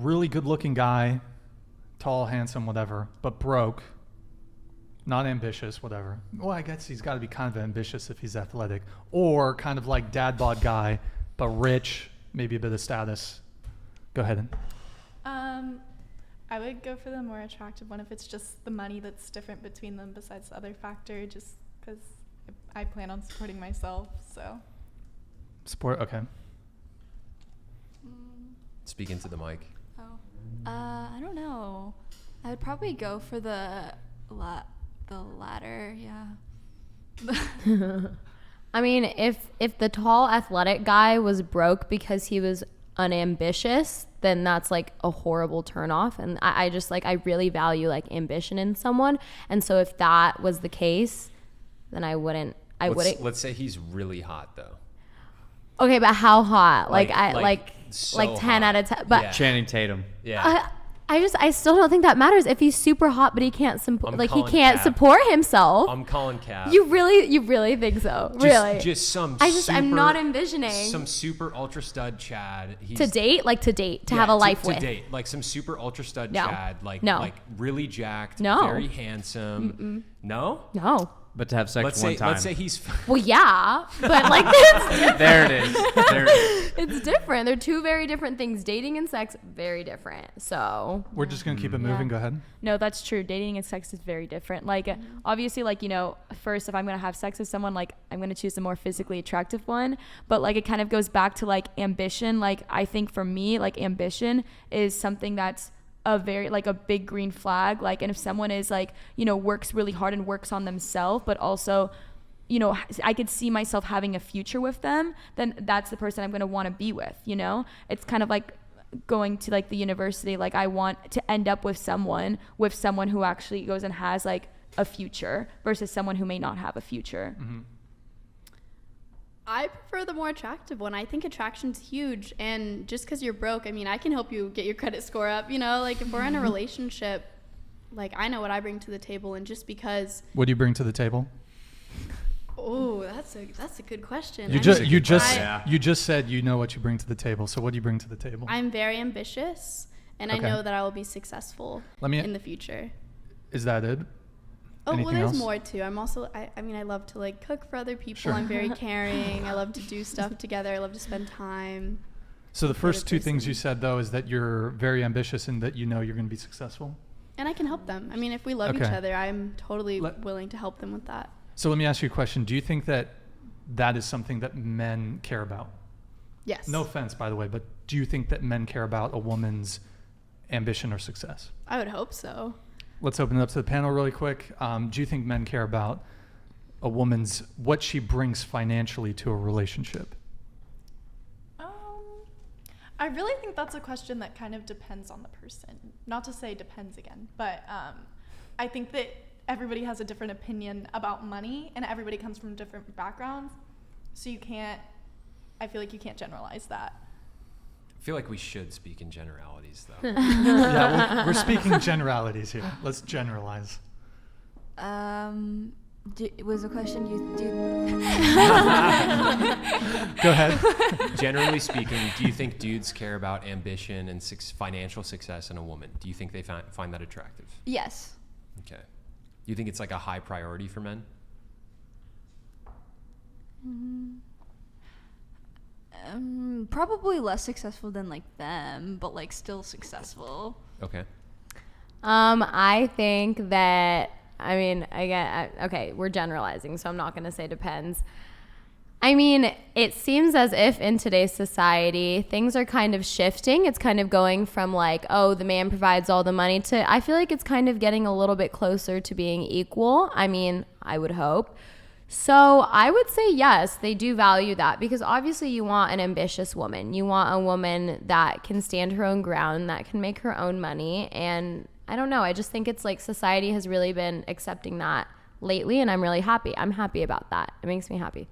really good looking guy, tall, handsome, whatever, but broke, not ambitious, whatever. Well, I guess he's got to be kind of ambitious if he's athletic, or kind of like dad bod guy, but rich, maybe a bit of status. Go ahead. I would go for the more attractive one if it's just the money that's different between them besides the other factor, just because I plan on supporting myself, so. Support, okay. Speak into the mic. I don't know. I would probably go for the latter, yeah. I mean, if the tall athletic guy was broke because he was unambitious, then that's like a horrible turnoff. And I just like, I really value like ambition in someone. And so if that was the case, then I wouldn't. Let's say he's really hot though. Okay, but how hot? Like so 10 hot. out of 10. But Yeah. Channing Tatum. Yeah. I still don't think that matters if he's super hot, but he can't he calling can't cap. support himself. I'm calling cap. You really think so? Really? Just I'm not envisioning some super ultra stud Chad. to date to have a life to with. date, like some super ultra stud No. Chad, like really jacked, No. very handsome. No. No. But to have sex one time. Let's say he's. Well, yeah, but like it's different. There it is. There it is. It's different. They're two very different things. Dating and sex, very different. So We're just going to keep it moving. Go ahead. No, that's true. Dating and sex is very different. Like, obviously, like, you know, first, if I'm going to have sex with someone, like, I'm going to choose a more physically attractive one. But, like, it kind of goes back to, like, ambition. Like, I think for me, like, ambition is something that's a very, like, a big green flag. Like, and if someone is, like, you know, works really hard and works on themselves, but also, you know, I could see myself having a future with them, then that's the person I'm going to want to be with, you know? It's kind of like going to like the university. Like, I want to end up with someone who actually goes and has like a future versus someone who may not have a future. Mm-hmm. I prefer the more attractive one. I think attraction's huge, and just because you're broke, I mean, I can help you get your credit score up, you know? Like, if we're in a relationship, like, I know what I bring to the table, and just because... What do you bring to the table? Oh, that's a good question. You just said you know what you bring to the table. So what do you bring to the table? I'm very ambitious, and Okay. I know that I will be successful in the future. Is that it? Oh, Anything well, there's else? more too. I'm also, I mean, I love to like cook for other people. Sure. I'm very caring. I love to do stuff together. I love to spend time. So the first two things person. you said, though, is that you're very ambitious and that you know you're going to be successful. And I can help them. I mean, if we love each Okay. other, I'm totally willing to help them with that. So let me ask you a question. Do you think that that is something that men care about? Yes. No offense, by the way, but do you think that men care about a woman's ambition or success? I would hope so. Let's open it up to the panel really quick. Do you think men care about a woman's, what she brings financially to a relationship? I really think that's a question that kind of depends on the person. Not to say depends again, but I think that everybody has a different opinion about money, and everybody comes from different backgrounds. So I feel like you can't generalize that. I feel like we should speak in generalities, though. Yeah, we're speaking generalities here. Let's generalize. Was the question you Go ahead. Generally speaking, do you think dudes care about ambition and financial success in a woman? Do you think they find that attractive? Yes. Okay. Do you think it's like a high priority for men? Probably less successful than like them, but like still successful. Okay. I think that, I mean, okay, we're generalizing, so I'm not going to say depends. I mean, it seems as if in today's society, things are kind of shifting. It's kind of going from like, oh, the man provides all the money to, I feel like it's kind of getting a little bit closer to being equal. I mean, I would hope. So I would say yes, they do value that, because obviously you want an ambitious woman. You want a woman that can stand her own ground, that can make her own money. And I don't know, I just think it's like society has really been accepting that lately, and I'm really happy. I'm happy about that. It makes me happy.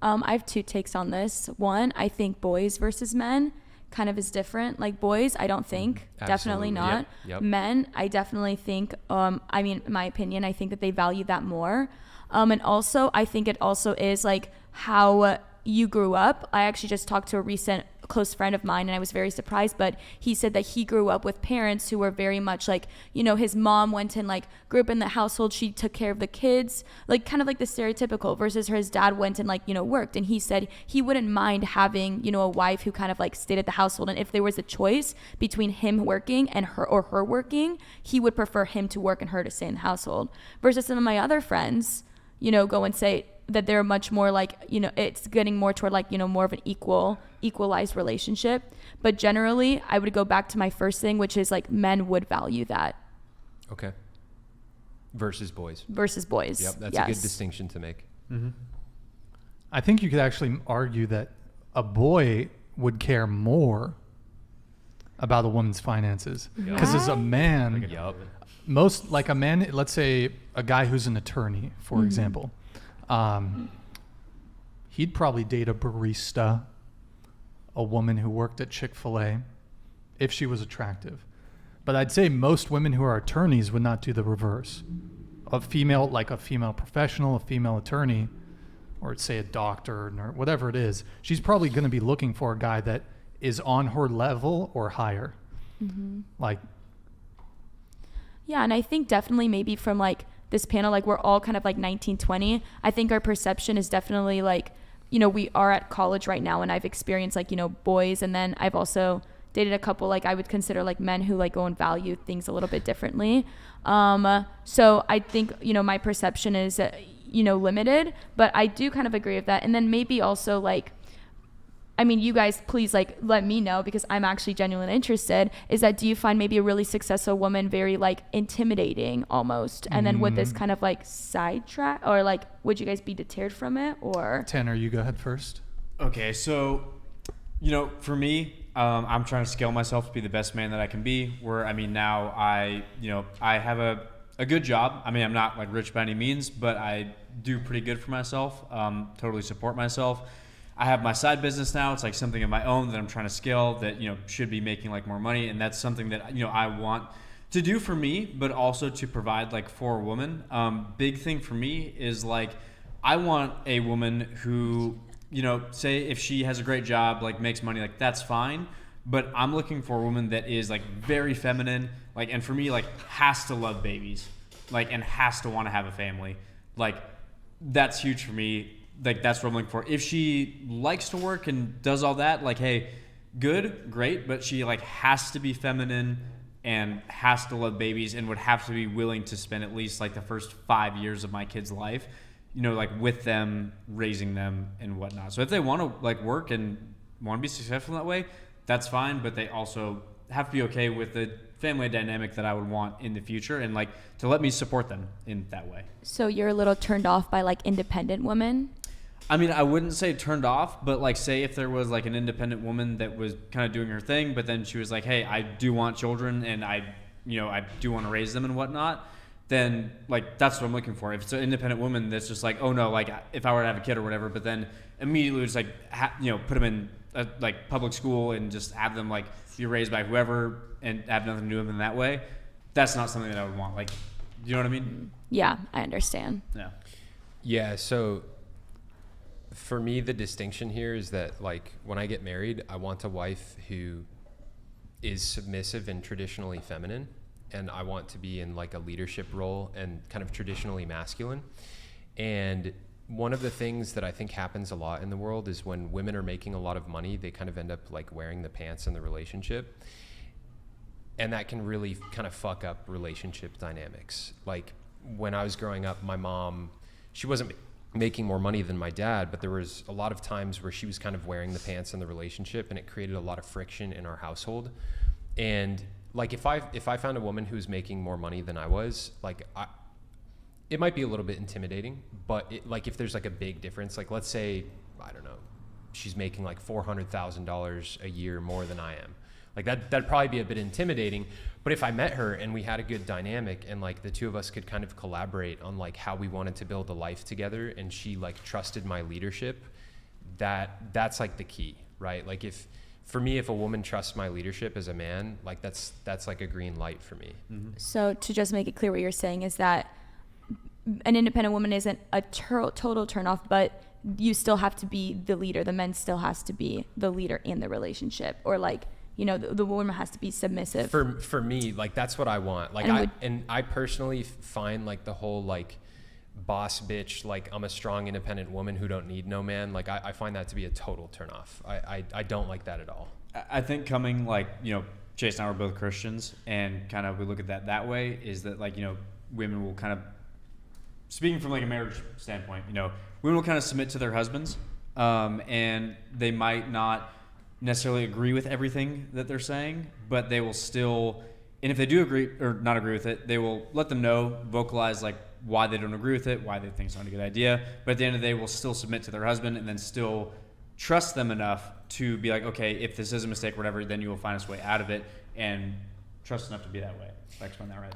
I have two takes on this. One, I think boys versus men kind of is different. Like boys, I don't think, definitely not. Yep. Men, I definitely think, I mean, in my opinion, I think that they value that more. And also, I think it also is like how you grew up. I actually just talked to a recent close friend of mine, and I was very surprised, but he said that he grew up with parents who were very much like, you know, his mom went and like grew up in the household, she took care of the kids, like kind of like the stereotypical, versus his dad went and like, you know, worked. And he said he wouldn't mind having, you know, a wife who kind of like stayed at the household, and if there was a choice between him working and her working, he would prefer him to work and her to stay in the household. Versus some of my other friends, you know, go and say that they're much more like, you know, it's getting more toward like, you know, more of an equalized relationship. But generally, I would go back to my first thing, which is like men would value that. Okay. Versus boys. Yep, that's a good distinction to make. I think you could actually argue that a boy would care more about a woman's finances. Because as a man, most, like a man, let's say a guy who's an attorney, for example, he'd probably date a barista, a woman who worked at Chick-fil-A, if she was attractive. But I'd say most women who are attorneys would not do the reverse. A female, like a female professional, a female attorney, or say a doctor, or whatever it is, she's probably going to be looking for a guy that is on her level or higher. Like, yeah, and I think definitely maybe from like this panel, like we're all kind of like 19, 20. I think our perception is definitely like, you know, we are at college right now, and I've experienced like, you know, boys, and then I've also dated a couple like I would consider like men who like go and value things a little bit differently. So I think, you know, my perception is, you know, limited, but I do kind of agree with that. And then maybe also like, I mean, you guys, please like let me know, because I'm actually genuinely interested, is that do you find maybe a really successful woman very like intimidating almost? And then would this kind of like sidetrack, or like would you guys be deterred from it? Or Tanner, you go ahead first. Okay, so, you know, for me, I'm trying to scale myself to be the best man that I can be. Where, I mean, now I have a good job. I mean, I'm not like rich by any means, but I do pretty good for myself. Totally support myself. I have my side business now. It's like something of my own that I'm trying to scale that, you know, should be making like more money. And that's something that, you know, I want to do for me, but also to provide like for a woman. Big thing for me is like, I want a woman who, you know, say if she has a great job, like makes money, like that's fine. But I'm looking for a woman that is like very feminine, like, and for me, like has to love babies, like, and has to want to have a family. Like, that's huge for me. Like, that's what I'm looking for. If she likes to work and does all that, like, hey, good, great, but she like has to be feminine and has to love babies and would have to be willing to spend at least like the first 5 years of my kid's life, you know, like with them, raising them and whatnot. So if they want to like work and want to be successful that way, that's fine, but they also have to be okay with the family dynamic that I would want in the future, and like to let me support them in that way. so you're a little turned off by like independent women? I mean, I wouldn't say turned off, but like say if there was like an independent woman that was kind of doing her thing, but then she was like, hey, I do want children and I do want to raise them and whatnot, then like that's what I'm looking for. If it's an independent woman that's just like, oh no, like if I were to have a kid or whatever, but then immediately just like, put them in like public school and just have them like be raised by whoever and have nothing to do with them in that way, that's not something that I would want. Like, you know what I mean? Yeah, I understand. Yeah. Yeah, so for me, the distinction here is that like when I get married, I want a wife who is submissive and traditionally feminine, and I want to be in like a leadership role and kind of traditionally masculine. And one of the things that I think happens a lot in the world is when women are making a lot of money, they kind of end up like wearing the pants in the relationship. And that can really kind of fuck up relationship dynamics. Like when I was growing up, my mom, she wasn't making more money than my dad, but there was a lot of times where she was kind of wearing the pants in the relationship, and it created a lot of friction in our household. And like if I found a woman who was making more money than I was, like it might be a little bit intimidating, but like if there's like a big difference, like let's say, I don't know, she's making like $400,000 a year more than I am. Like that'd probably be a bit intimidating. But if I met her and we had a good dynamic and like the two of us could kind of collaborate on like how we wanted to build a life together, and she like trusted my leadership, that's like the key, right? Like if a woman trusts my leadership as a man, like that's like a green light for me. Mm-hmm. So to just make it clear, what you're saying is that an independent woman isn't a total turn off, but you still have to be the leader. The man still has to be the leader in the relationship, or like, you know, the woman has to be submissive. For me, like that's what I want. Like I personally find like the whole like boss bitch, like I'm a strong independent woman who don't need no man. Like I find that to be a total turnoff. I don't like that at all. I think coming like, you know, Chase and I were both Christians, and kind of we look at that way, is that like, you know, women will kind of, speaking from like a marriage standpoint, you know, women will kind of submit to their husbands, and they might not necessarily agree with everything that they're saying, but they will still, and if they do agree or not agree with it, they will let them know, vocalize like why they don't agree with it, why they think it's not a good idea, but at the end of the day will still submit to their husband, and then still trust them enough to be like, okay, if this is a mistake or whatever, then you will find us way out of it, and trust enough to be that way. If I explain that right.